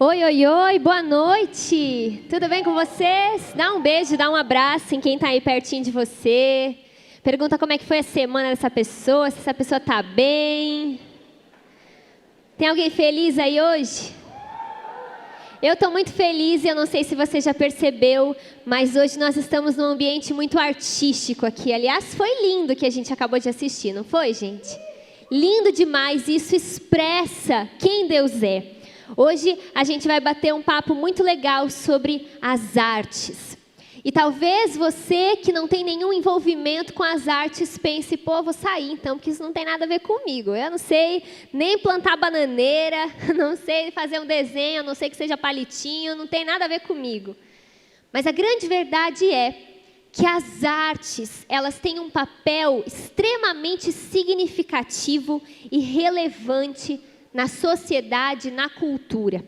Oi, oi, oi, boa noite! Tudo bem com vocês? Dá um beijo, dá um abraço em quem está aí pertinho de você. Pergunta como é que foi a semana dessa pessoa, se essa pessoa está bem. Tem alguém feliz aí hoje? Eu estou muito feliz e eu não sei se você já percebeu, mas hoje nós estamos num ambiente muito artístico aqui. Aliás, foi lindo o que a gente acabou de assistir, não foi, gente? Lindo demais, isso expressa quem Deus é. Hoje a gente vai bater um papo muito legal sobre as artes. E talvez você que não tem nenhum envolvimento com as artes pense, pô, vou sair então, porque isso não tem nada a ver comigo. Eu não sei nem plantar bananeira, não sei fazer um desenho, a não sei que seja palitinho, não tem nada a ver comigo. Mas a grande verdade é que as artes, elas têm um papel extremamente significativo e relevante na sociedade, na cultura.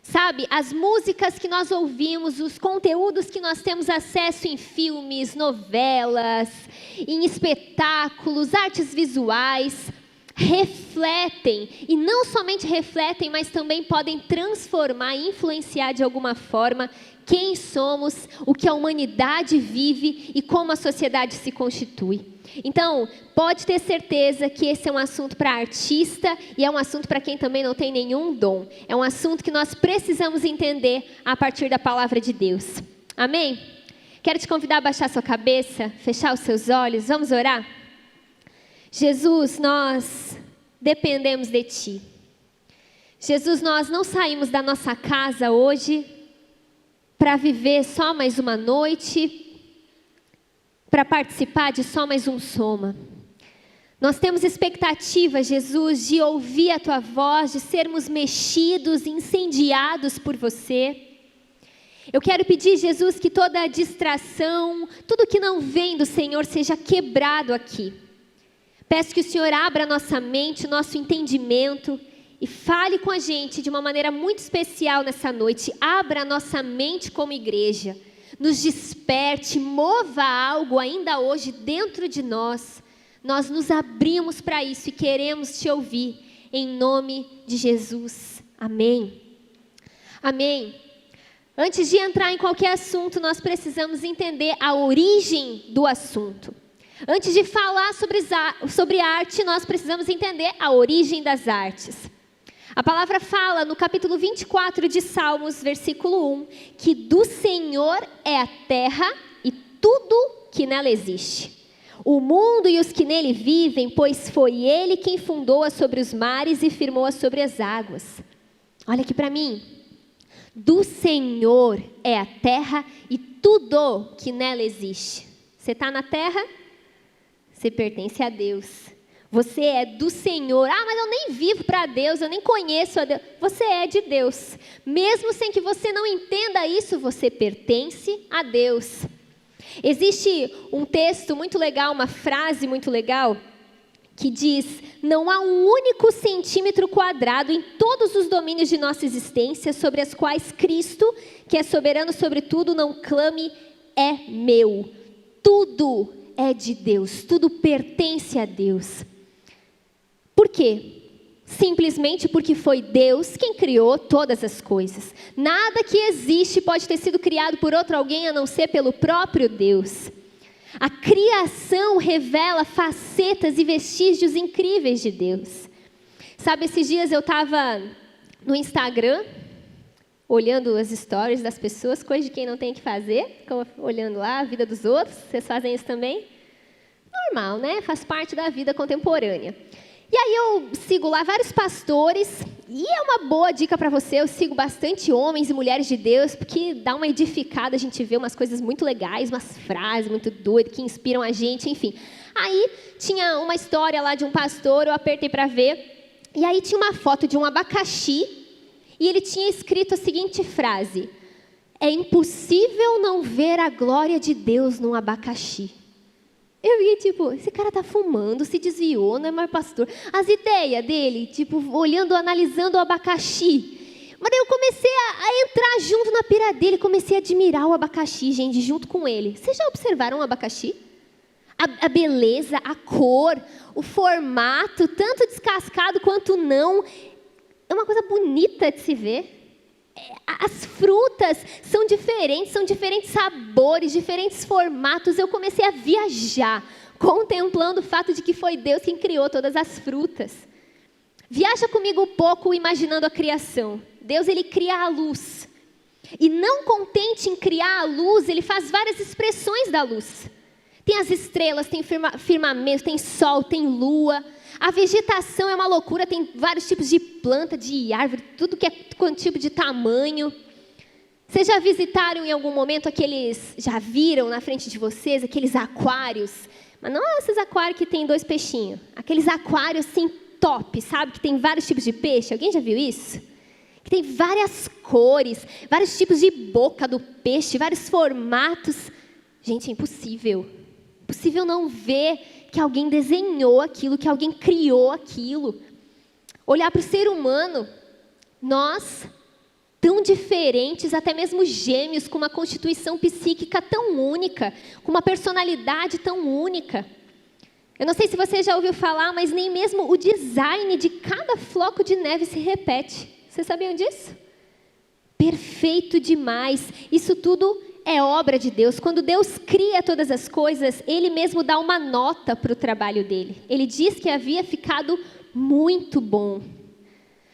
Sabe, as músicas que nós ouvimos, os conteúdos que nós temos acesso em filmes, novelas, em espetáculos, artes visuais, refletem, e não somente refletem, mas também podem transformar e influenciar de alguma forma quem somos, o que a humanidade vive e como a sociedade se constitui. Então, pode ter certeza que esse é um assunto para artista e é um assunto para quem também não tem nenhum dom. É um assunto que nós precisamos entender a partir da palavra de Deus. Amém? Quero te convidar a baixar sua cabeça, fechar os seus olhos, vamos orar? Jesus, nós dependemos de Ti. Jesus, nós não saímos da nossa casa hoje para viver só mais uma noite, para participar de só mais um soma. Nós temos expectativa, Jesus, de ouvir a Tua voz, de sermos mexidos, incendiados por Você. Eu quero pedir, Jesus, que toda distração, tudo que não vem do Senhor seja quebrado aqui. Peço que o Senhor abra a nossa mente, o nosso entendimento e fale com a gente de uma maneira muito especial nessa noite. Abra a nossa mente como igreja. Nos desperte, mova algo ainda hoje dentro de nós. Nós nos abrimos para isso e queremos te ouvir, em nome de Jesus. Amém. Amém. Antes de entrar em qualquer assunto, nós precisamos entender a origem do assunto. Antes de falar sobre arte, nós precisamos entender a origem das artes. A palavra fala no capítulo 24 de Salmos, versículo 1, que do Senhor é a terra e tudo que nela existe. O mundo e os que nele vivem, pois foi Ele quem fundou-a sobre os mares e firmou-a sobre as águas. Olha aqui para mim. Do Senhor é a terra e tudo que nela existe. Você está na terra? Você pertence a Deus. Você é do Senhor. Ah, mas eu nem vivo para Deus, eu nem conheço a Deus. Você é de Deus. Mesmo sem que você não entenda isso, você pertence a Deus. Existe um texto muito legal, uma frase muito legal, que diz: não há um único centímetro quadrado em todos os domínios de nossa existência sobre as quais Cristo, que é soberano sobre tudo, não clame, é meu. Tudo é de Deus, tudo pertence a Deus. Por quê? Simplesmente porque foi Deus quem criou todas as coisas. Nada que existe pode ter sido criado por outro alguém a não ser pelo próprio Deus. A criação revela facetas e vestígios incríveis de Deus. Sabe, esses dias eu estava no Instagram, olhando as stories das pessoas, coisa de quem não tem o que fazer, olhando lá a vida dos outros. Vocês fazem isso também? Normal, né? Faz parte da vida contemporânea. E aí eu sigo lá vários pastores, e é uma boa dica para você, eu sigo bastante homens e mulheres de Deus, porque dá uma edificada, a gente vê umas coisas muito legais, umas frases muito doidas, que inspiram a gente, enfim. Aí tinha uma história lá de um pastor, eu apertei para ver, e aí tinha uma foto de um abacaxi, e ele tinha escrito a seguinte frase: é impossível não ver a glória de Deus num abacaxi. Eu vi, tipo, esse cara tá fumando, se desviou, não é mais pastor. As ideias dele, tipo, olhando, analisando o abacaxi. Mas daí eu comecei a entrar junto na pira dele, comecei a admirar o abacaxi, gente, junto com ele. Vocês já observaram o abacaxi? A beleza, a cor, o formato, tanto descascado quanto não. É uma coisa bonita de se ver. As frutas são diferentes sabores, diferentes formatos. Eu comecei a viajar, contemplando o fato de que foi Deus quem criou todas as frutas. Viaja comigo um pouco imaginando a criação. Deus, ele cria a luz. E não contente em criar a luz, ele faz várias expressões da luz. Tem as estrelas, tem firmamento, tem sol, tem lua. A vegetação é uma loucura, tem vários tipos de planta, de árvore, tudo que é quanto tipo de tamanho. Vocês já visitaram em algum momento já viram na frente de vocês, aqueles aquários? Mas não esses aquários que tem 2 peixinhos. Aqueles aquários assim top, sabe? Que tem vários tipos de peixe. Alguém já viu isso? Que tem várias cores, vários tipos de boca do peixe, vários formatos. Gente, é impossível. Impossível não ver que alguém desenhou aquilo, que alguém criou aquilo. Olhar para o ser humano, nós, tão diferentes, até mesmo gêmeos, com uma constituição psíquica tão única, com uma personalidade tão única. Eu não sei se você já ouviu falar, mas nem mesmo o design de cada floco de neve se repete. Vocês sabiam disso? Perfeito demais. Isso tudo é obra de Deus. Quando Deus cria todas as coisas, Ele mesmo dá uma nota para o trabalho dele. Ele diz que havia ficado muito bom.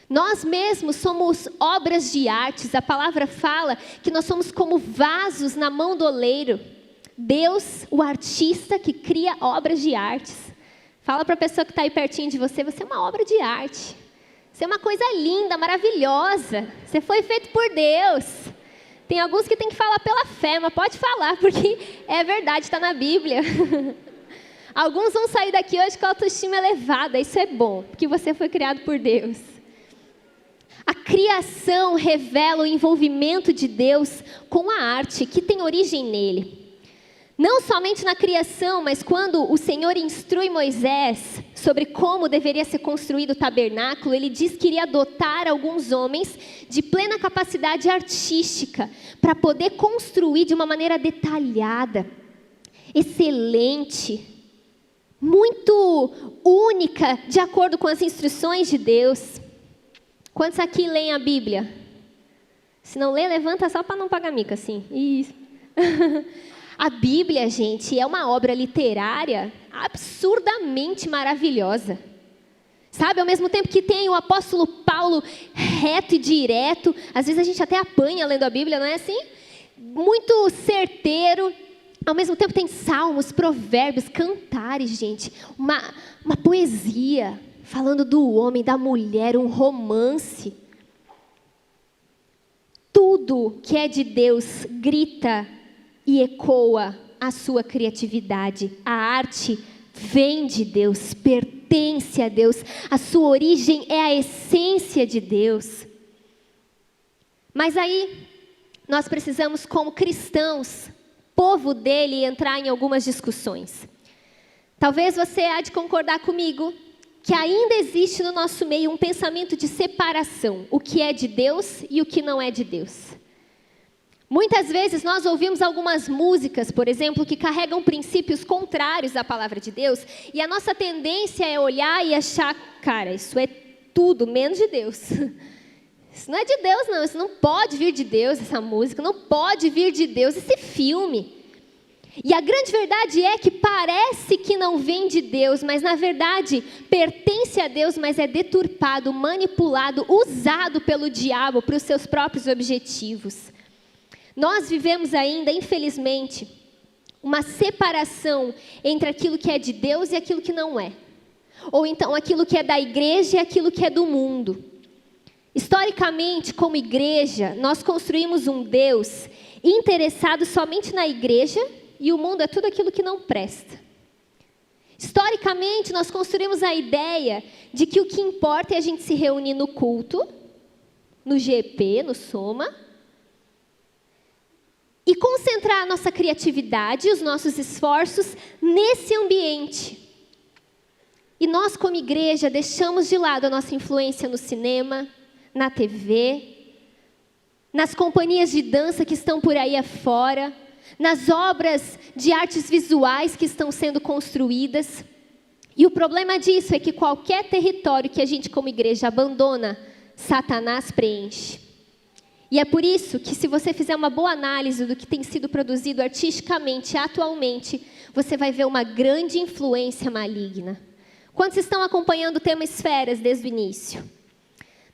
Nós mesmos somos obras de artes. A palavra fala que nós somos como vasos na mão do oleiro. Deus, o artista que cria obras de artes. Fala para a pessoa que está aí pertinho de você, você é uma obra de arte. Você é uma coisa linda, maravilhosa. Você foi feito por Deus. Tem alguns que tem que falar pela fé, mas pode falar, porque é verdade, está na Bíblia. Alguns vão sair daqui hoje com a autoestima elevada, isso é bom, porque você foi criado por Deus. A criação revela o envolvimento de Deus com a arte, que tem origem nele. Não somente na criação, mas quando o Senhor instrui Moisés sobre como deveria ser construído o tabernáculo, ele diz que iria dotar alguns homens de plena capacidade artística para poder construir de uma maneira detalhada, excelente, muito única, de acordo com as instruções de Deus. Quantos aqui leem a Bíblia? Se não lê, levanta só para não pagar mica, assim. Isso. A Bíblia, gente, é uma obra literária absurdamente maravilhosa. Sabe, ao mesmo tempo que tem o apóstolo Paulo reto e direto, às vezes a gente até apanha lendo a Bíblia, não é assim? Muito certeiro. Ao mesmo tempo tem salmos, provérbios, cantares, gente. Uma poesia, falando do homem, da mulher, um romance. Tudo que é de Deus grita e ecoa a sua criatividade. A arte vem de Deus, pertence a Deus. A sua origem é a essência de Deus. Mas aí, nós precisamos, como cristãos, povo dele, entrar em algumas discussões. Talvez você há de concordar comigo que ainda existe no nosso meio um pensamento de separação. O que é de Deus e o que não é de Deus. Muitas vezes nós ouvimos algumas músicas, por exemplo, que carregam princípios contrários à palavra de Deus, e a nossa tendência é olhar e achar, cara, isso é tudo menos de Deus. Isso não é de Deus, não. Isso não pode vir de Deus, essa música. Não pode vir de Deus esse filme. E a grande verdade é que parece que não vem de Deus, mas na verdade pertence a Deus, mas é deturpado, manipulado, usado pelo diabo para os seus próprios objetivos. Nós vivemos ainda, infelizmente, uma separação entre aquilo que é de Deus e aquilo que não é. Ou então aquilo que é da igreja e aquilo que é do mundo. Historicamente, como igreja, nós construímos um Deus interessado somente na igreja e o mundo é tudo aquilo que não presta. Historicamente, nós construímos a ideia de que o que importa é a gente se reunir no culto, no GP, no Soma, e concentrar a nossa criatividade e os nossos esforços nesse ambiente. E nós, como igreja, deixamos de lado a nossa influência no cinema, na TV, nas companhias de dança que estão por aí afora, nas obras de artes visuais que estão sendo construídas. E o problema disso é que qualquer território que a gente, como igreja, abandona, Satanás preenche. E é por isso que, se você fizer uma boa análise do que tem sido produzido artisticamente, atualmente, você vai ver uma grande influência maligna. Quantos estão acompanhando o tema esferas desde o início?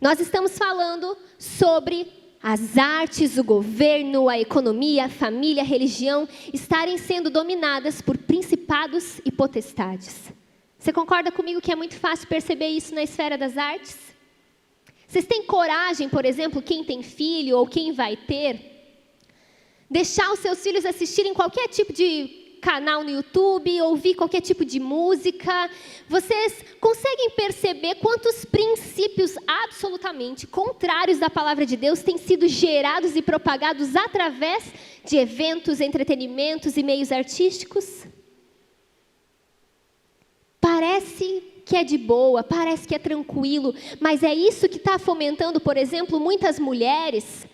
Nós estamos falando sobre as artes, o governo, a economia, a família, a religião estarem sendo dominadas por principados e potestades. Você concorda comigo que é muito fácil perceber isso na esfera das artes? Vocês têm coragem, por exemplo, quem tem filho ou quem vai ter, deixar os seus filhos assistirem qualquer tipo de canal no YouTube, ouvir qualquer tipo de música? Vocês conseguem perceber quantos princípios absolutamente contrários da palavra de Deus têm sido gerados e propagados através de eventos, entretenimentos e meios artísticos? Parece que é de boa, parece que é tranquilo, mas é isso que está fomentando, por exemplo, muitas mulheres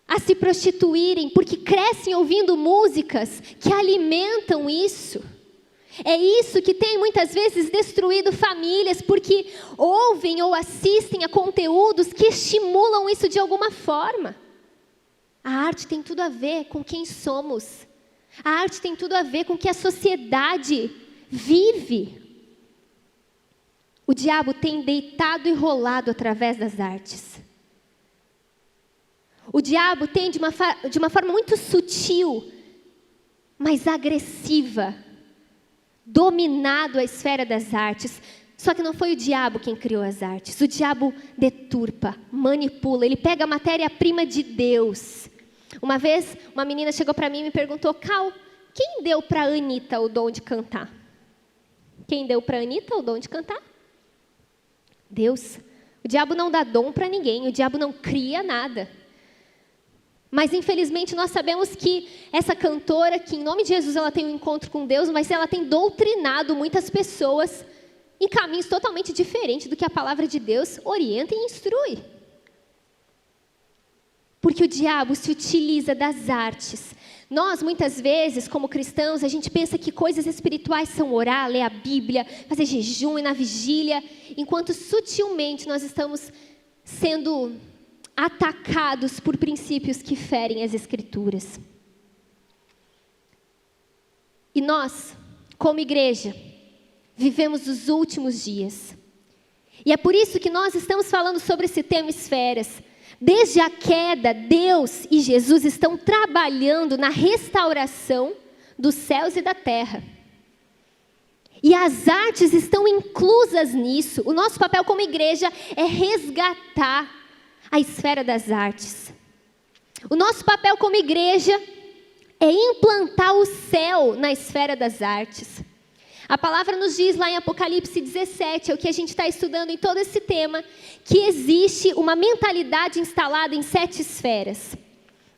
a se prostituírem, porque crescem ouvindo músicas que alimentam isso. É isso que tem muitas vezes destruído famílias, porque ouvem ou assistem a conteúdos que estimulam isso de alguma forma. A arte tem tudo a ver com quem somos. A arte tem tudo a ver com o que a sociedade vive. O diabo tem deitado e rolado através das artes. O diabo tem, de uma forma muito sutil, mas agressiva, dominado a esfera das artes. Só que não foi o diabo quem criou as artes. O diabo deturpa, manipula, ele pega a matéria-prima de Deus. Uma vez, uma menina chegou para mim e me perguntou: Cal, quem deu para a Anitta o dom de cantar? Quem deu para a Anitta o dom de cantar? Deus. O diabo não dá dom para ninguém, o diabo não cria nada. Mas infelizmente nós sabemos que essa cantora, que em nome de Jesus ela tem um encontro com Deus, mas ela tem doutrinado muitas pessoas em caminhos totalmente diferentes do que a palavra de Deus orienta e instrui. Porque o diabo se utiliza das artes. Nós, muitas vezes, como cristãos, a gente pensa que coisas espirituais são orar, ler a Bíblia, fazer jejum e na vigília, enquanto sutilmente nós estamos sendo atacados por princípios que ferem as Escrituras. E nós, como igreja, vivemos os últimos dias. E é por isso que nós estamos falando sobre esse tema esferas. Desde a queda, Deus e Jesus estão trabalhando na restauração dos céus e da terra. E as artes estão inclusas nisso. O nosso papel como igreja é resgatar a esfera das artes. O nosso papel como igreja é implantar o céu na esfera das artes. A palavra nos diz lá em Apocalipse 17, é o que a gente está estudando em todo esse tema, que existe uma mentalidade instalada em 7 esferas.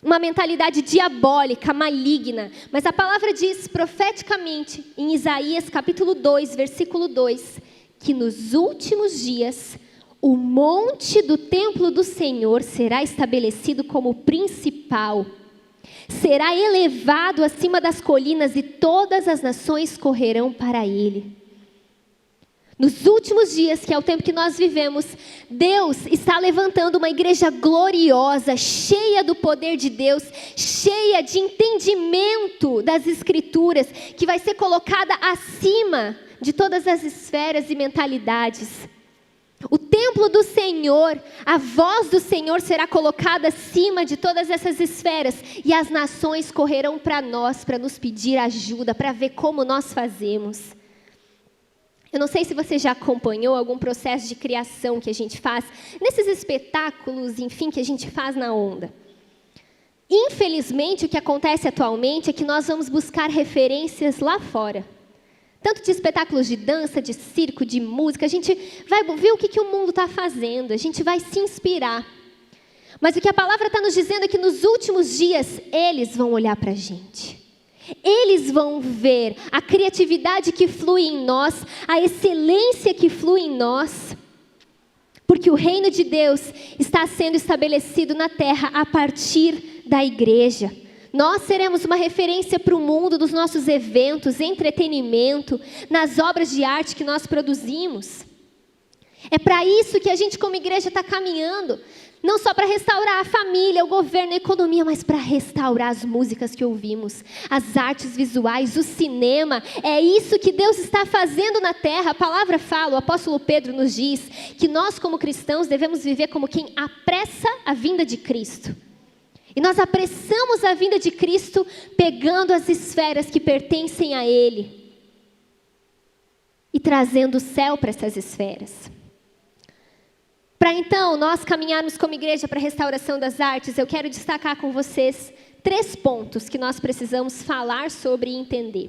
Uma mentalidade diabólica, maligna. Mas a palavra diz profeticamente, em Isaías capítulo 2, versículo 2, que nos últimos dias, o monte do templo do Senhor será estabelecido como principal. Será elevado acima das colinas e todas as nações correrão para ele. Nos últimos dias, que é o tempo que nós vivemos, Deus está levantando uma igreja gloriosa, cheia do poder de Deus, cheia de entendimento das Escrituras, que vai ser colocada acima de todas as esferas e mentalidades. O templo do Senhor, a voz do Senhor será colocada acima de todas essas esferas, e as nações correrão para nós, para nos pedir ajuda, para ver como nós fazemos. Eu não sei se você já acompanhou algum processo de criação que a gente faz, nesses espetáculos, enfim, que a gente faz na onda. Infelizmente, o que acontece atualmente é que nós vamos buscar referências lá fora. Tanto de espetáculos de dança, de circo, de música, a gente vai ver o que o mundo está fazendo, a gente vai se inspirar. Mas o que a palavra está nos dizendo é que nos últimos dias, eles vão olhar para a gente. Eles vão ver a criatividade que flui em nós, a excelência que flui em nós. Porque o reino de Deus está sendo estabelecido na terra a partir da igreja. Nós seremos uma referência para o mundo dos nossos eventos, entretenimento, nas obras de arte que nós produzimos. É para isso que a gente como igreja está caminhando. Não só para restaurar a família, o governo, a economia, mas para restaurar as músicas que ouvimos, as artes visuais, o cinema. É isso que Deus está fazendo na terra. A palavra fala, o apóstolo Pedro nos diz, que nós como cristãos devemos viver como quem apressa a vinda de Cristo. E nós apressamos a vinda de Cristo pegando as esferas que pertencem a Ele e trazendo o céu para essas esferas. Para então nós caminharmos como igreja para a restauração das artes, eu quero destacar com vocês 3 pontos que nós precisamos falar sobre e entender.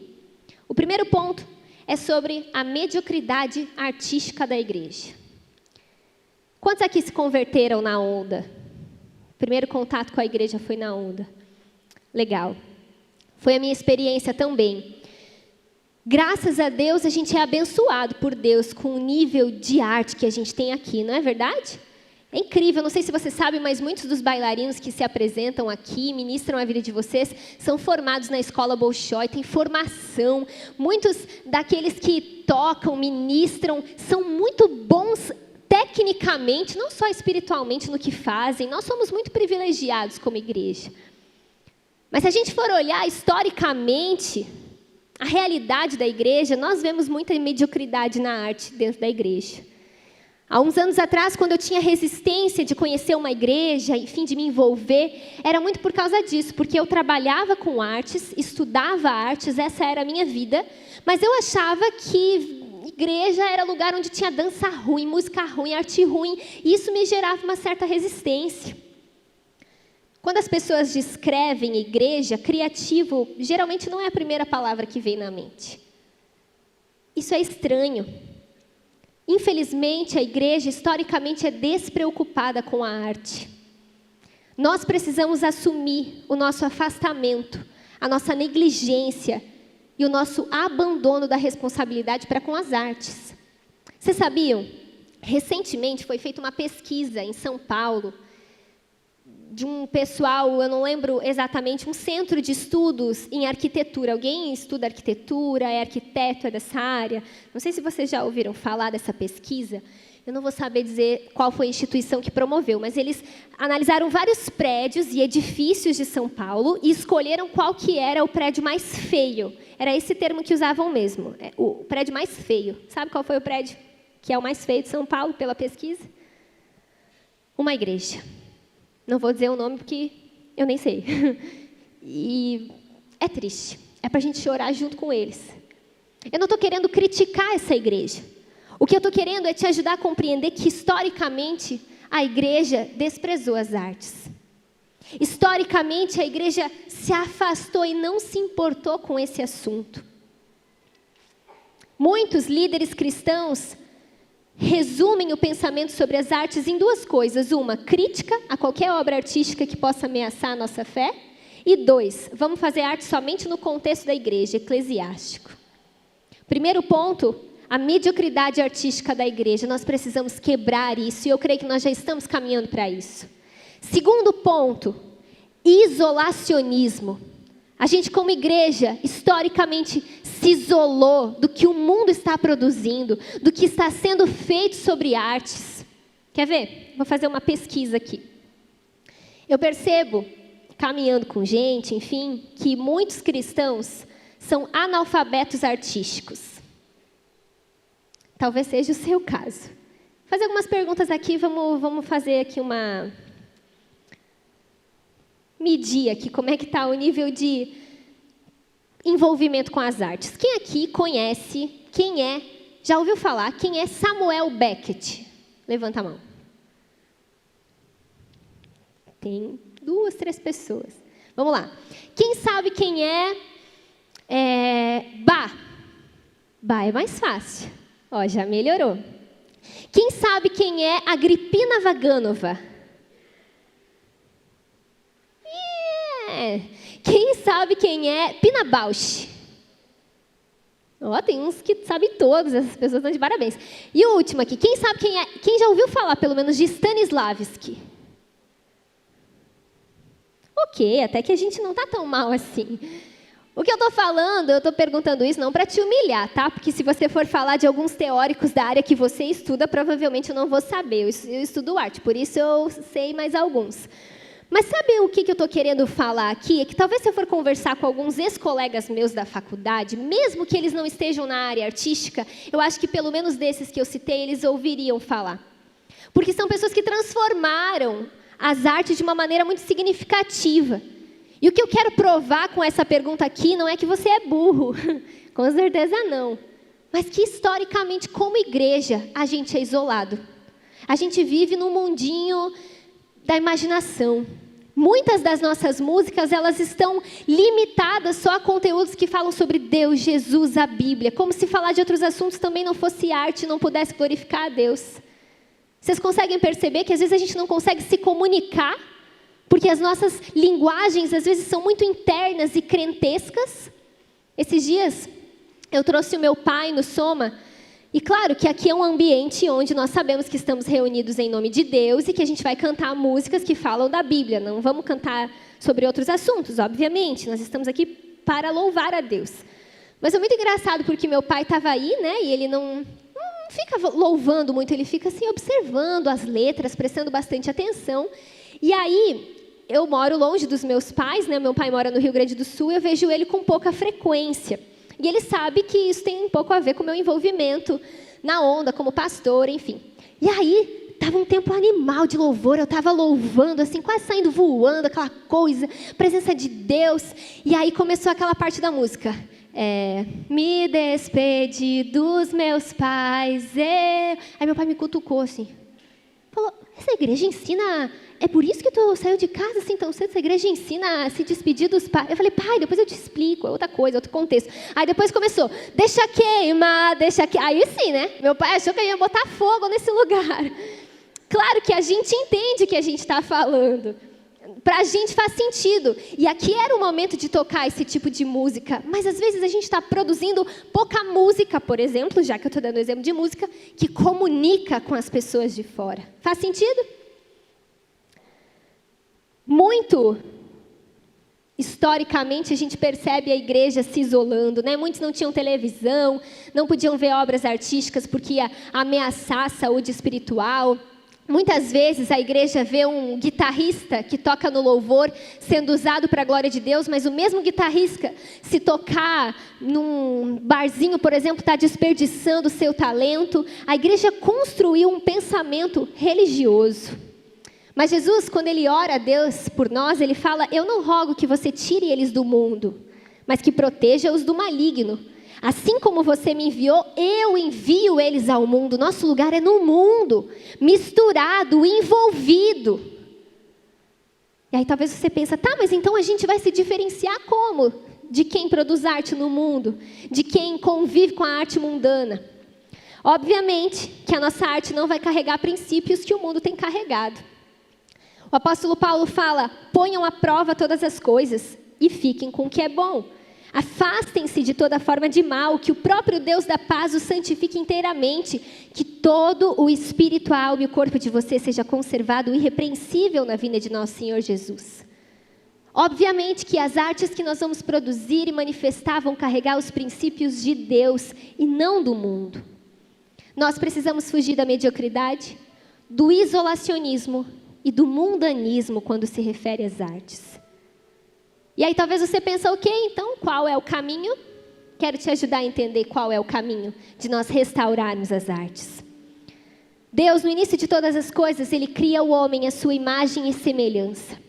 O primeiro ponto é sobre a mediocridade artística da igreja. Quantos aqui se converteram na onda? O primeiro contato com a igreja foi na onda. Legal. Foi a minha experiência também. Graças a Deus, a gente é abençoado por Deus com o nível de arte que a gente tem aqui, não é verdade? É incrível, não sei se você sabe, mas muitos dos bailarinos que se apresentam aqui, ministram a vida de vocês, são formados na escola Bolshoi, têm formação. Muitos daqueles que tocam, ministram, são muito bons tecnicamente, não só espiritualmente no que fazem. Nós somos muito privilegiados como igreja. Mas se a gente for olhar historicamente a realidade da igreja, nós vemos muita mediocridade na arte dentro da igreja. Há uns anos atrás, quando eu tinha resistência de conhecer uma igreja, enfim, de me envolver, era muito por causa disso, porque eu trabalhava com artes, estudava artes, essa era a minha vida, mas eu achava que igreja era lugar onde tinha dança ruim, música ruim, arte ruim, e isso me gerava uma certa resistência. Quando as pessoas descrevem igreja, criativo, geralmente não é a primeira palavra que vem na mente. Isso é estranho. Infelizmente, a igreja, historicamente, é despreocupada com a arte. Nós precisamos assumir o nosso afastamento, a nossa negligência e o nosso abandono da responsabilidade para com as artes. Vocês sabiam? Recentemente foi feita uma pesquisa em São Paulo, de um pessoal, eu não lembro exatamente, um centro de estudos em arquitetura. Alguém estuda arquitetura, é arquiteto, é dessa área? Não sei se vocês já ouviram falar dessa pesquisa. Eu não vou saber dizer qual foi a instituição que promoveu, mas eles analisaram vários prédios e edifícios de São Paulo e escolheram qual que era o prédio mais feio. Era esse termo que usavam mesmo, o prédio mais feio. Sabe qual foi o prédio que é o mais feio de São Paulo, pela pesquisa? Uma igreja. Não vou dizer o nome porque eu nem sei. E é triste. É para a gente chorar junto com eles. Eu não estou querendo criticar essa igreja. O que eu estou querendo é te ajudar a compreender que, historicamente, a igreja desprezou as artes. Historicamente, a igreja se afastou e não se importou com esse assunto. Muitos líderes cristãos resumem o pensamento sobre as artes em 2 coisas. 1, crítica a qualquer obra artística que possa ameaçar a nossa fé. E 2, vamos fazer arte somente no contexto da igreja, eclesiástico. Primeiro ponto, a mediocridade artística da igreja. Nós precisamos quebrar isso e eu creio que nós já estamos caminhando para isso. Segundo ponto, isolacionismo. A gente como igreja, historicamente, se isolou do que o mundo está produzindo, do que está sendo feito sobre artes. Quer ver? Vou fazer uma pesquisa aqui. Eu percebo, caminhando com gente, enfim, que muitos cristãos são analfabetos artísticos. Talvez seja o seu caso. Vou fazer algumas perguntas aqui, vamos fazer aqui medir aqui como é que está o nível de envolvimento com as artes. Quem aqui conhece, já ouviu falar, quem é Samuel Beckett? Levanta a mão. Tem 2, 3 pessoas. Vamos lá. Quem sabe quem é Bach? Bach é mais fácil. Ó, já melhorou. Quem sabe quem é Agripina Vaganova? Quem sabe quem é Pina Bausch? Ó, tem uns que sabem todos, essas pessoas estão de parabéns. E o último aqui, quem sabe quem é? Quem já ouviu falar, pelo menos, de Stanislavski? Ok, até que a gente não está tão mal assim. O que eu estou falando, eu estou perguntando isso não para te humilhar, tá? Porque se você for falar de alguns teóricos da área que você estuda, provavelmente eu não vou saber. Eu estudo arte, por isso eu sei mais alguns. Mas sabe o que eu estou querendo falar aqui? É que talvez se eu for conversar com alguns ex-colegas meus da faculdade, mesmo que eles não estejam na área artística, eu acho que pelo menos desses que eu citei, eles ouviriam falar. Porque são pessoas que transformaram as artes de uma maneira muito significativa. E o que eu quero provar com essa pergunta aqui não é que você é burro, com certeza não. Mas que historicamente, como igreja, a gente é isolado. A gente vive num mundinho da imaginação. Muitas das nossas músicas, elas estão limitadas só a conteúdos que falam sobre Deus, Jesus, a Bíblia. Como se falar de outros assuntos também não fosse arte, não pudesse glorificar a Deus. Vocês conseguem perceber que às vezes a gente não consegue se comunicar, porque as nossas linguagens às vezes são muito internas e crentescas? Esses dias eu trouxe o meu pai no Soma, e claro que aqui é um ambiente onde nós sabemos que estamos reunidos em nome de Deus e que a gente vai cantar músicas que falam da Bíblia. Não vamos cantar sobre outros assuntos, obviamente. Nós estamos aqui para louvar a Deus. Mas é muito engraçado porque meu pai estava aí, né? E ele não fica louvando muito, ele fica assim observando as letras, prestando bastante atenção. E aí, eu moro longe dos meus pais, né? Meu pai mora no Rio Grande do Sul, eu vejo ele com pouca frequência. E ele sabe que isso tem um pouco a ver com o meu envolvimento na onda, como pastor, enfim. E aí, estava um tempo animal de louvor, eu estava louvando, assim, quase saindo voando, aquela coisa, presença de Deus. E aí começou aquela parte da música. Me despedi dos meus pais. Aí meu pai me cutucou assim. Falou, essa igreja ensina... É por isso que tu saiu de casa assim tão cedo? Essa igreja ensina a se despedir dos pais. Eu falei, pai, depois eu te explico, é outra coisa, outro contexto. Aí depois começou, deixa queimar, deixa queimar. Aí sim, né? Meu pai achou que eu ia botar fogo nesse lugar. Claro que a gente entende o que a gente está falando. Para a gente faz sentido. E aqui era o momento de tocar esse tipo de música. Mas às vezes a gente está produzindo pouca música, por exemplo, já que eu estou dando exemplo de música, que comunica com as pessoas de fora. Faz sentido? Muito historicamente a gente percebe a igreja se isolando, né? Muitos não tinham televisão, não podiam ver obras artísticas porque ia ameaçar a saúde espiritual. Muitas vezes a igreja vê um guitarrista que toca no louvor sendo usado para a glória de Deus, mas o mesmo guitarrista, se tocar num barzinho, por exemplo, está desperdiçando o seu talento. A igreja construiu um pensamento religioso. Mas Jesus, quando Ele ora a Deus por nós, Ele fala, eu não rogo que você tire eles do mundo, mas que proteja-os do maligno. Assim como você me enviou, eu envio eles ao mundo. Nosso lugar é no mundo, misturado, envolvido. E aí talvez você pense, tá, mas então a gente vai se diferenciar como? De quem produz arte no mundo? De quem convive com a arte mundana? Obviamente que a nossa arte não vai carregar princípios que o mundo tem carregado. O apóstolo Paulo fala, ponham à prova todas as coisas e fiquem com o que é bom. Afastem-se de toda forma de mal, que o próprio Deus da paz os santifique inteiramente, que todo o espírito, a alma e o corpo de vocês seja conservado irrepreensível na vinda de nosso Senhor Jesus. Obviamente que as artes que nós vamos produzir e manifestar vão carregar os princípios de Deus e não do mundo. Nós precisamos fugir da mediocridade, do isolacionismo e do mundanismo quando se refere às artes. E aí talvez você pense, ok, então qual é o caminho? Quero te ajudar a entender qual é o caminho de nós restaurarmos as artes. Deus, no início de todas as coisas, Ele cria o homem à sua imagem e semelhança.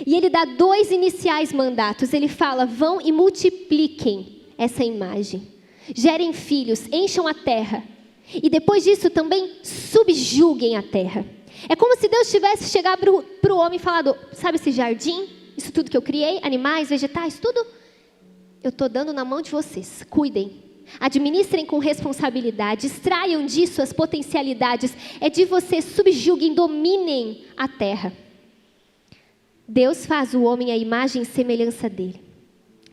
E Ele dá 2 iniciais mandatos. Ele fala, vão e multipliquem essa imagem. Gerem filhos, encham a terra. E depois disso também subjuguem a terra. É como se Deus tivesse chegado para o homem e falado, sabe esse jardim? Isso tudo que eu criei, animais, vegetais, tudo, eu estou dando na mão de vocês. Cuidem, administrem com responsabilidade, extraiam disso as potencialidades. É de vocês, subjuguem, dominem a terra. Deus faz o homem à imagem e semelhança dele.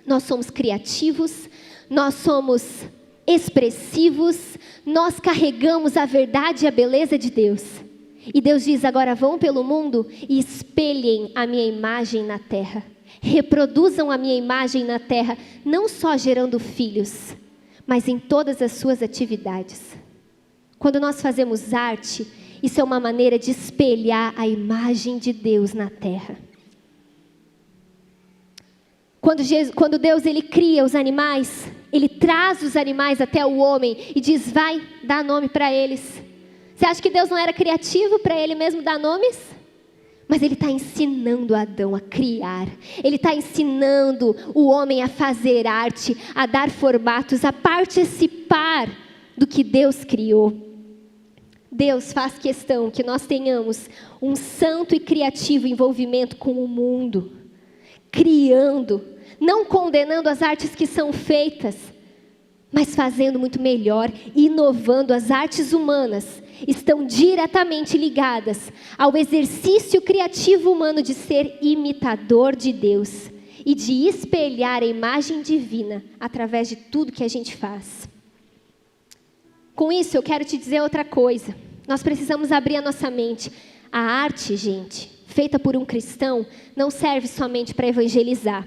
Nós somos criativos, nós somos expressivos, nós carregamos a verdade e a beleza de Deus. E Deus diz, agora vão pelo mundo e espelhem a minha imagem na terra. reproduzam a minha imagem na terra, não só gerando filhos, mas em todas as suas atividades. Quando nós fazemos arte, isso é uma maneira de espelhar a imagem de Deus na terra. Quando Deus ele cria os animais, Ele traz os animais até o homem e diz, vai, dá nome para eles. Você acha que Deus não era criativo para Ele mesmo dar nomes? Mas Ele está ensinando Adão a criar. Ele está ensinando o homem a fazer arte, a dar formatos, a participar do que Deus criou. Deus faz questão que nós tenhamos um santo e criativo envolvimento com o mundo, criando, não condenando as artes que são feitas, mas fazendo muito melhor, inovando. As artes humanas estão diretamente ligadas ao exercício criativo humano de ser imitador de Deus e de espelhar a imagem divina através de tudo que a gente faz. Com isso, eu quero te dizer outra coisa. Nós precisamos abrir a nossa mente. A arte, gente, feita por um cristão, não serve somente para evangelizar.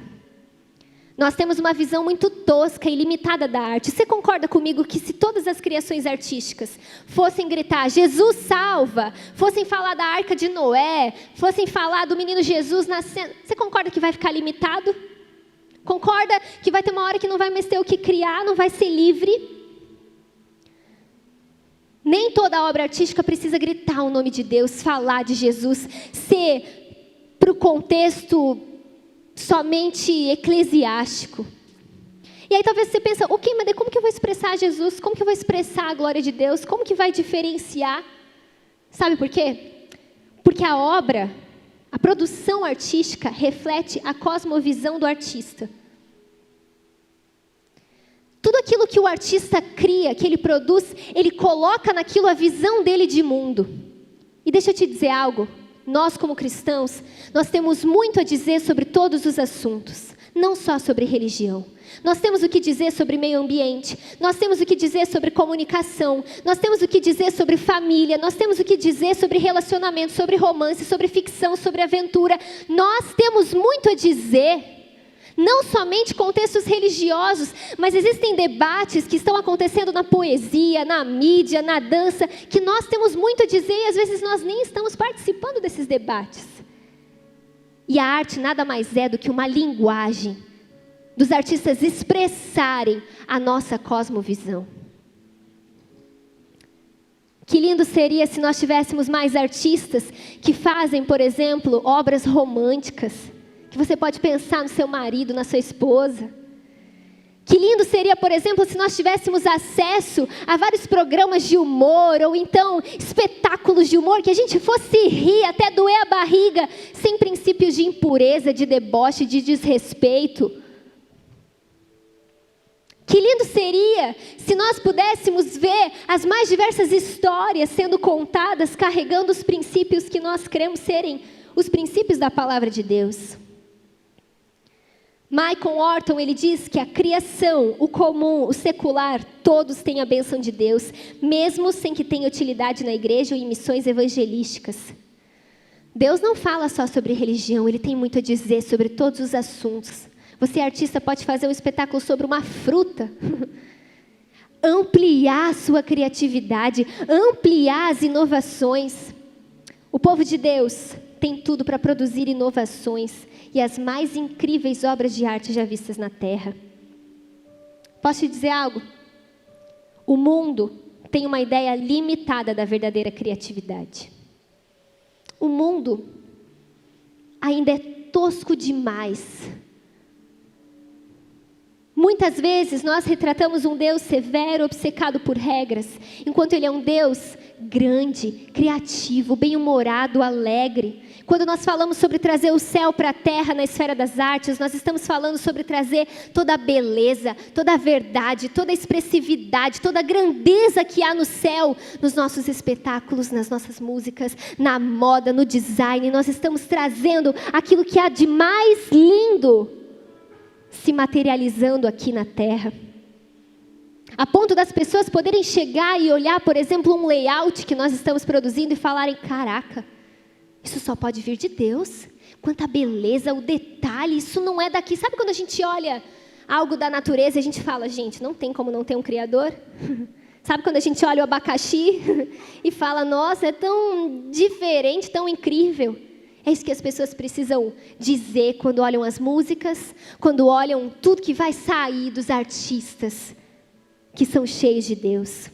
Nós temos uma visão muito tosca e limitada da arte. Você concorda comigo que se todas as criações artísticas fossem gritar, Jesus salva, fossem falar da Arca de Noé, fossem falar do menino Jesus nascendo, você concorda que vai ficar limitado? Concorda que vai ter uma hora que não vai mais ter o que criar, não vai ser livre? Nem toda obra artística precisa gritar o nome de Deus, falar de Jesus, ser para o contexto somente eclesiástico. E aí talvez você pensa, ok, mas como que eu vou expressar Jesus? Como que eu vou expressar a glória de Deus? Como que vai diferenciar? Sabe por quê? Porque a obra, a produção artística reflete a cosmovisão do artista. Tudo aquilo que o artista cria, que ele produz, ele coloca naquilo a visão dele de mundo. E deixa eu te dizer algo. Nós, como cristãos, nós temos muito a dizer sobre todos os assuntos, não só sobre religião. Nós temos o que dizer sobre meio ambiente, nós temos o que dizer sobre comunicação, nós temos o que dizer sobre família, nós temos o que dizer sobre relacionamento, sobre romance, sobre ficção, sobre aventura. Nós temos muito a dizer. Não somente contextos religiosos, mas existem debates que estão acontecendo na poesia, na mídia, na dança, que nós temos muito a dizer e às vezes nós nem estamos participando desses debates. E a arte nada mais é do que uma linguagem dos artistas expressarem a nossa cosmovisão. Que lindo seria se nós tivéssemos mais artistas que fazem, por exemplo, obras românticas, que você pode pensar no seu marido, na sua esposa. Que lindo seria, por exemplo, se nós tivéssemos acesso a vários programas de humor, ou então espetáculos de humor, que a gente fosse rir até doer a barriga, sem princípios de impureza, de deboche, de desrespeito. Que lindo seria se nós pudéssemos ver as mais diversas histórias sendo contadas, carregando os princípios que nós cremos serem os princípios da palavra de Deus. Michael Orton, ele diz que a criação, o comum, o secular, todos têm a bênção de Deus, mesmo sem que tenha utilidade na igreja ou em missões evangelísticas. Deus não fala só sobre religião, Ele tem muito a dizer sobre todos os assuntos. Você, artista, pode fazer um espetáculo sobre uma fruta, ampliar a sua criatividade, ampliar as inovações. O povo de Deus tem tudo para produzir inovações e as mais incríveis obras de arte já vistas na terra. Posso te dizer algo? O mundo tem uma ideia limitada da verdadeira criatividade. O mundo ainda é tosco demais. Muitas vezes nós retratamos um Deus severo, obcecado por regras, enquanto Ele é um Deus grande, criativo, bem-humorado, alegre. Quando nós falamos sobre trazer o céu para a terra na esfera das artes, nós estamos falando sobre trazer toda a beleza, toda a verdade, toda a expressividade, toda a grandeza que há no céu, nos nossos espetáculos, nas nossas músicas, na moda, no design. Nós estamos trazendo aquilo que há de mais lindo se materializando aqui na terra. A ponto das pessoas poderem chegar e olhar, por exemplo, um layout que nós estamos produzindo e falarem, caraca, isso só pode vir de Deus. quanta beleza, o detalhe, isso não é daqui. Sabe quando a gente olha algo da natureza e a gente fala, gente, não tem como não ter um Criador? Sabe quando a gente olha o abacaxi e fala, nossa, é tão diferente, tão incrível. É isso que as pessoas precisam dizer quando olham as músicas, quando olham tudo que vai sair dos artistas que são cheios de Deus.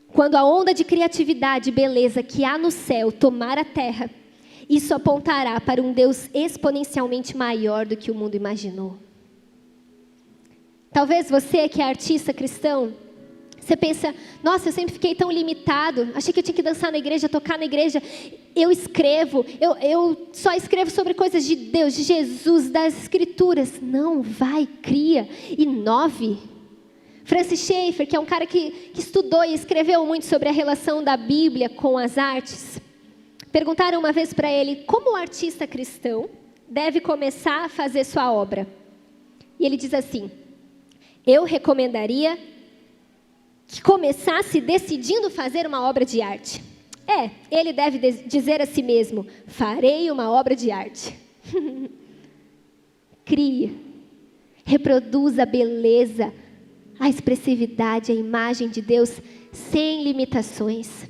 Quando a onda de criatividade e beleza que há no céu tomar a terra, isso apontará para um Deus exponencialmente maior do que o mundo imaginou. Talvez você que é artista cristão, você pensa, nossa, eu sempre fiquei tão limitado, achei que eu tinha que dançar na igreja, tocar na igreja. Eu escrevo, eu só escrevo sobre coisas de Deus, de Jesus, das Escrituras. Não, vai, cria, inove. Francis Schaeffer, que é um cara que estudou e escreveu muito sobre a relação da Bíblia com as artes, perguntaram uma vez para ele, como o artista cristão deve começar a fazer sua obra? E ele diz assim, eu recomendaria que começasse decidindo fazer uma obra de arte. Ele deve dizer a si mesmo, farei uma obra de arte. Crie, reproduza a beleza, a expressividade, a imagem de Deus sem limitações.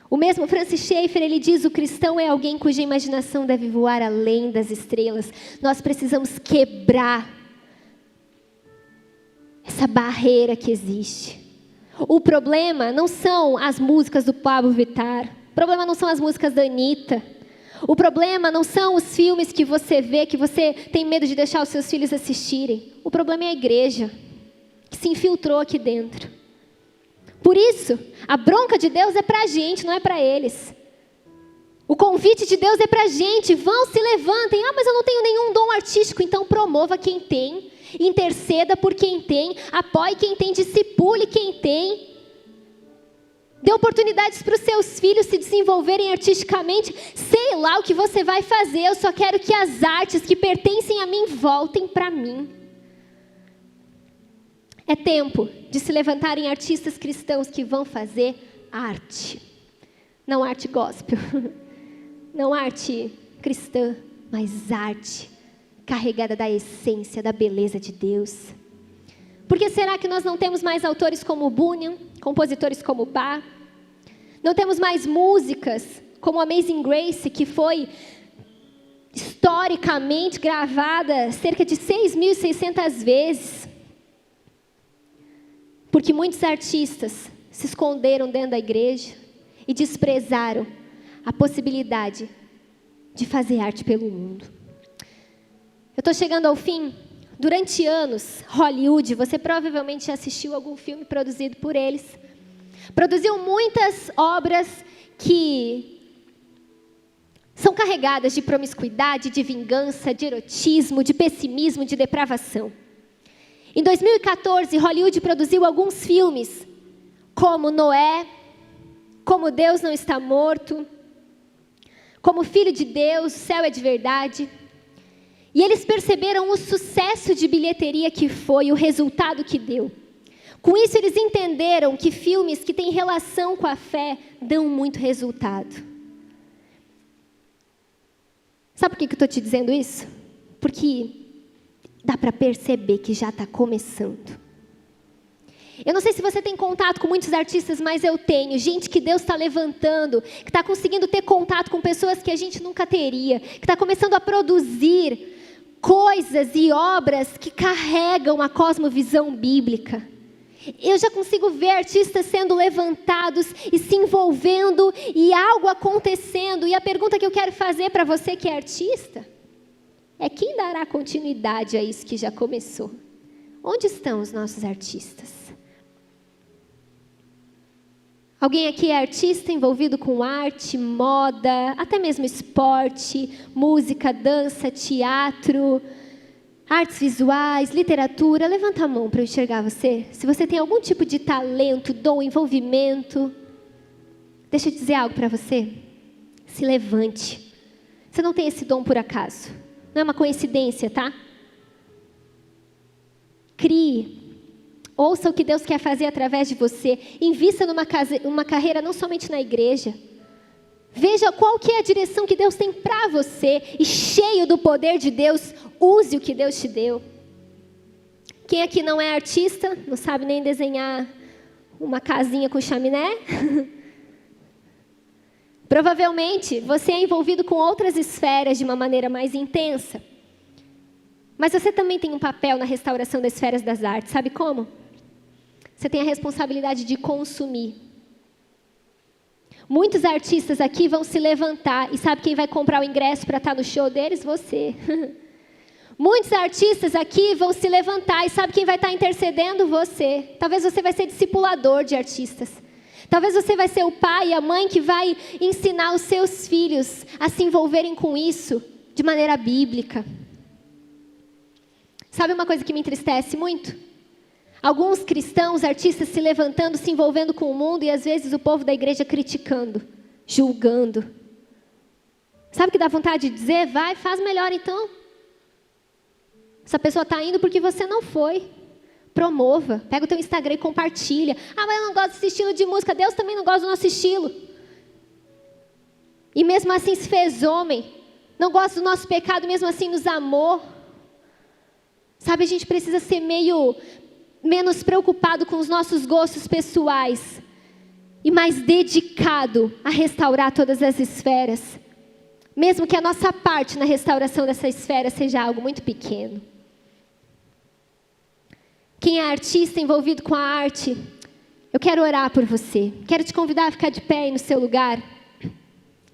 O mesmo Francis Schaeffer, ele diz, o cristão é alguém cuja imaginação deve voar além das estrelas. Nós precisamos quebrar essa barreira que existe. O problema não são as músicas do Pablo Vittar. O problema não são as músicas da Anitta. O problema não são os filmes que você vê, que você tem medo de deixar os seus filhos assistirem. O problema é a igreja, que se infiltrou aqui dentro. Por isso, a bronca de Deus é para a gente, não é para eles. O convite de Deus é para a gente. Vão, se levantem. Mas eu não tenho nenhum dom artístico. Então promova quem tem. Interceda por quem tem, apoie quem tem, discipule quem tem. Dê oportunidades para os seus filhos se desenvolverem artisticamente. Sei lá o que você vai fazer, eu só quero que as artes que pertencem a mim voltem para mim. É tempo de se levantarem artistas cristãos que vão fazer arte. Não arte gospel, não arte cristã, mas arte carregada da essência, da beleza de Deus. Por que será que nós não temos mais autores como Bunyan, compositores como Bach? Não temos mais músicas como Amazing Grace, que foi historicamente gravada cerca de 6.600 vezes? Porque muitos artistas se esconderam dentro da igreja e desprezaram a possibilidade de fazer arte pelo mundo. Eu estou chegando ao fim. Durante anos, Hollywood, você provavelmente já assistiu algum filme produzido por eles. Produziu muitas obras que são carregadas de promiscuidade, de vingança, de erotismo, de pessimismo, de depravação. Em 2014, Hollywood produziu alguns filmes, como Noé, como Deus não está morto, como Filho de Deus, Céu é de Verdade. E eles perceberam o sucesso de bilheteria que foi, o resultado que deu. Com isso, eles entenderam que filmes que têm relação com a fé dão muito resultado. Sabe por que eu estou te dizendo isso? Porque dá para perceber que já está começando. Eu não sei se você tem contato com muitos artistas, mas eu tenho. Gente que Deus está levantando, que está conseguindo ter contato com pessoas que a gente nunca teria, que está começando a produzir coisas e obras que carregam a cosmovisão bíblica. Eu já consigo ver artistas sendo levantados e se envolvendo e algo acontecendo. E a pergunta que eu quero fazer para você que é artista é: quem dará continuidade a isso que já começou? Onde estão os nossos artistas? Alguém aqui é artista envolvido com arte, moda, até mesmo esporte, música, dança, teatro, artes visuais, literatura? Levanta a mão para eu enxergar você. Se você tem algum tipo de talento, dom, envolvimento. Deixa eu dizer algo para você. Se levante. Você não tem esse dom por acaso. Não é uma coincidência, tá? Crie. Ouça o que Deus quer fazer através de você. Invista numa carreira não somente na igreja. Veja qual que é a direção que Deus tem para você e cheio do poder de Deus, use o que Deus te deu. Quem aqui não é artista, não sabe nem desenhar uma casinha com chaminé? Provavelmente você é envolvido com outras esferas de uma maneira mais intensa. Mas você também tem um papel na restauração das esferas das artes, sabe como? Você tem a responsabilidade de consumir. Muitos artistas aqui vão se levantar e sabe quem vai comprar o ingresso para estar no show deles? Você. Muitos artistas aqui vão se levantar e sabe quem vai estar intercedendo? Você. Talvez você vai ser discipulador de artistas. Talvez você vai ser o pai e a mãe que vai ensinar os seus filhos a se envolverem com isso de maneira bíblica. Sabe uma coisa que me entristece muito? Alguns cristãos, artistas se levantando, se envolvendo com o mundo e às vezes o povo da igreja criticando, julgando. Sabe o que dá vontade de dizer? Vai, faz melhor então. Essa pessoa está indo porque você não foi. Promova, pega o teu Instagram e compartilha. Ah, mas eu não gosto desse estilo de música. Deus também não gosta do nosso estilo. E mesmo assim se fez homem. Não gosta do nosso pecado, mesmo assim nos amou. Sabe, a gente precisa ser menos preocupado com os nossos gostos pessoais e mais dedicado a restaurar todas as esferas. Mesmo que a nossa parte na restauração dessa esfera seja algo muito pequeno. Quem é artista envolvido com a arte, eu quero orar por você. Quero te convidar a ficar de pé aí no seu lugar.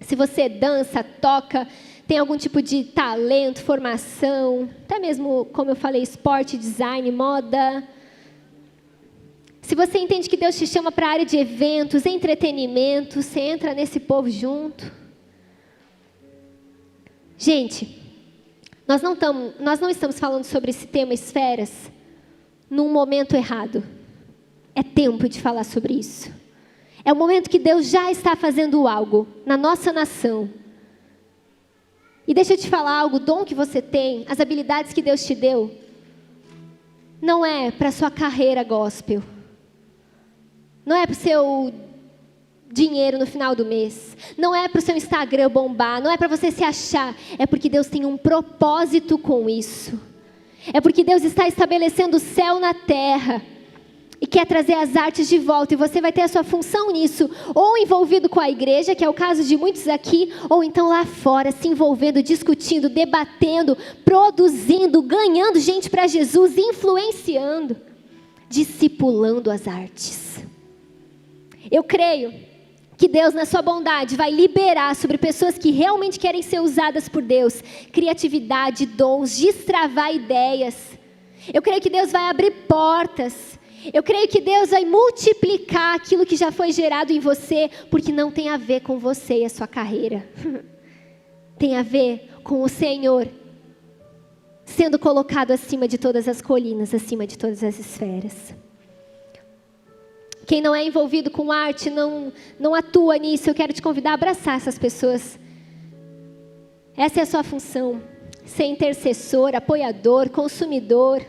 Se você dança, toca, tem algum tipo de talento, formação, até mesmo, como eu falei, esporte, design, moda. Se você entende que Deus te chama para a área de eventos, entretenimento, você entra nesse povo junto. Gente, nós não estamos falando sobre esse tema esferas num momento errado. É tempo de falar sobre isso. É o momento que Deus já está fazendo algo na nossa nação. E deixa eu te falar algo, o dom que você tem, as habilidades que Deus te deu, não é para a sua carreira gospel. Não é para o seu dinheiro no final do mês. Não é para o seu Instagram bombar. Não é para você se achar. É porque Deus tem um propósito com isso. É porque Deus está estabelecendo o céu na terra. E quer trazer as artes de volta. E você vai ter a sua função nisso. Ou envolvido com a igreja, que é o caso de muitos aqui. Ou então lá fora, se envolvendo, discutindo, debatendo, produzindo, ganhando gente para Jesus, influenciando, discipulando as artes. Eu creio que Deus, na sua bondade, vai liberar sobre pessoas que realmente querem ser usadas por Deus, criatividade, dons, destravar ideias. Eu creio que Deus vai abrir portas. Eu creio que Deus vai multiplicar aquilo que já foi gerado em você, porque não tem a ver com você e a sua carreira. Tem a ver com o Senhor sendo colocado acima de todas as colinas, acima de todas as esferas. Quem não é envolvido com arte, não atua nisso, eu quero te convidar a abraçar essas pessoas. Essa é a sua função. Ser intercessor, apoiador, consumidor.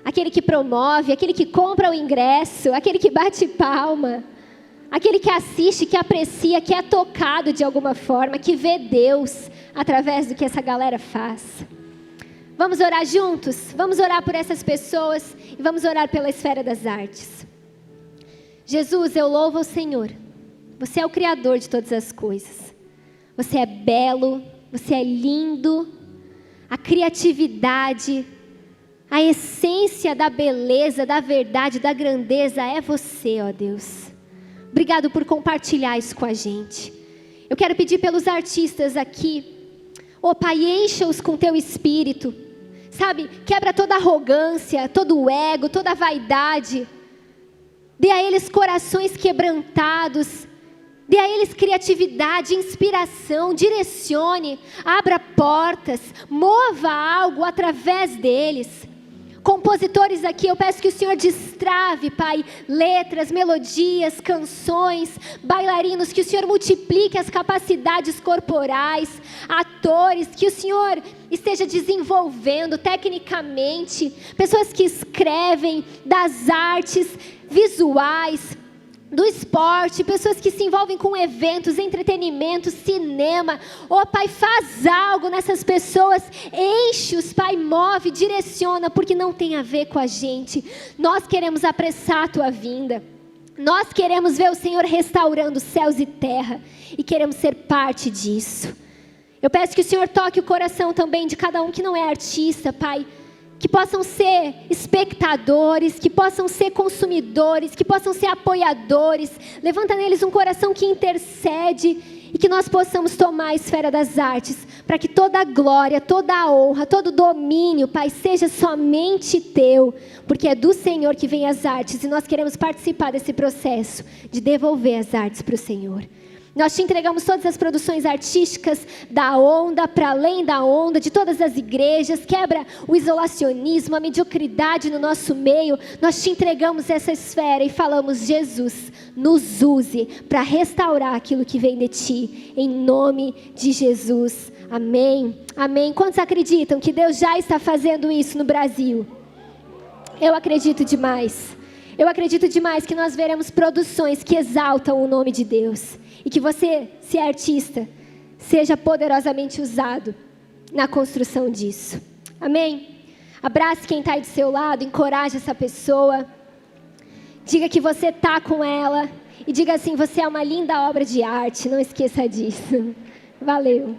Aquele que promove, aquele que compra o ingresso, aquele que bate palma. Aquele que assiste, que aprecia, que é tocado de alguma forma, que vê Deus através do que essa galera faz. Vamos orar juntos? Vamos orar por essas pessoas e vamos orar pela esfera das artes. Jesus, eu louvo o Senhor. Você é o Criador de todas as coisas. Você é belo, você é lindo. A criatividade, a essência da beleza, da verdade, da grandeza é você, ó Deus. Obrigado por compartilhar isso com a gente. Eu quero pedir pelos artistas aqui. Ó Pai, encha-os com teu espírito. Sabe, quebra toda arrogância, todo o ego, toda a vaidade. Dê a eles corações quebrantados. Dê a eles criatividade, inspiração, direcione, abra portas, mova algo através deles. Compositores aqui, eu peço que o Senhor destrave, Pai, letras, melodias, canções, bailarinos, que o Senhor multiplique as capacidades corporais, atores, que o Senhor esteja desenvolvendo tecnicamente, pessoas que escrevem, das artes visuais. do esporte, pessoas que se envolvem com eventos, entretenimento, cinema. Oh, Pai, faz algo nessas pessoas, enche-os, Pai, move, direciona, porque não tem a ver com a gente. Nós queremos apressar a Tua vinda. Nós queremos ver o Senhor restaurando céus e terra e queremos ser parte disso. Eu peço que o Senhor toque o coração também de cada um que não é artista, Pai, que possam ser espectadores, que possam ser consumidores, que possam ser apoiadores. Levanta neles um coração que intercede e que nós possamos tomar a esfera das artes, para que toda a glória, toda a honra, todo o domínio, Pai, seja somente Teu, porque é do Senhor que vem as artes e nós queremos participar desse processo de devolver as artes para o Senhor. Nós te entregamos todas as produções artísticas da onda, para além da onda, de todas as igrejas. Quebra o isolacionismo, a mediocridade no nosso meio. Nós te entregamos essa esfera e falamos: Jesus, nos use para restaurar aquilo que vem de Ti, em nome de Jesus. Amém. Amém. Quantos acreditam que Deus já está fazendo isso no Brasil? Eu acredito demais. Eu acredito demais que nós veremos produções que exaltam o nome de Deus. E que você, se é artista, seja poderosamente usado na construção disso. Amém? Abrace quem está aí do seu lado, encoraje essa pessoa. Diga que você está com ela. E diga assim: você é uma linda obra de arte, não esqueça disso. Valeu.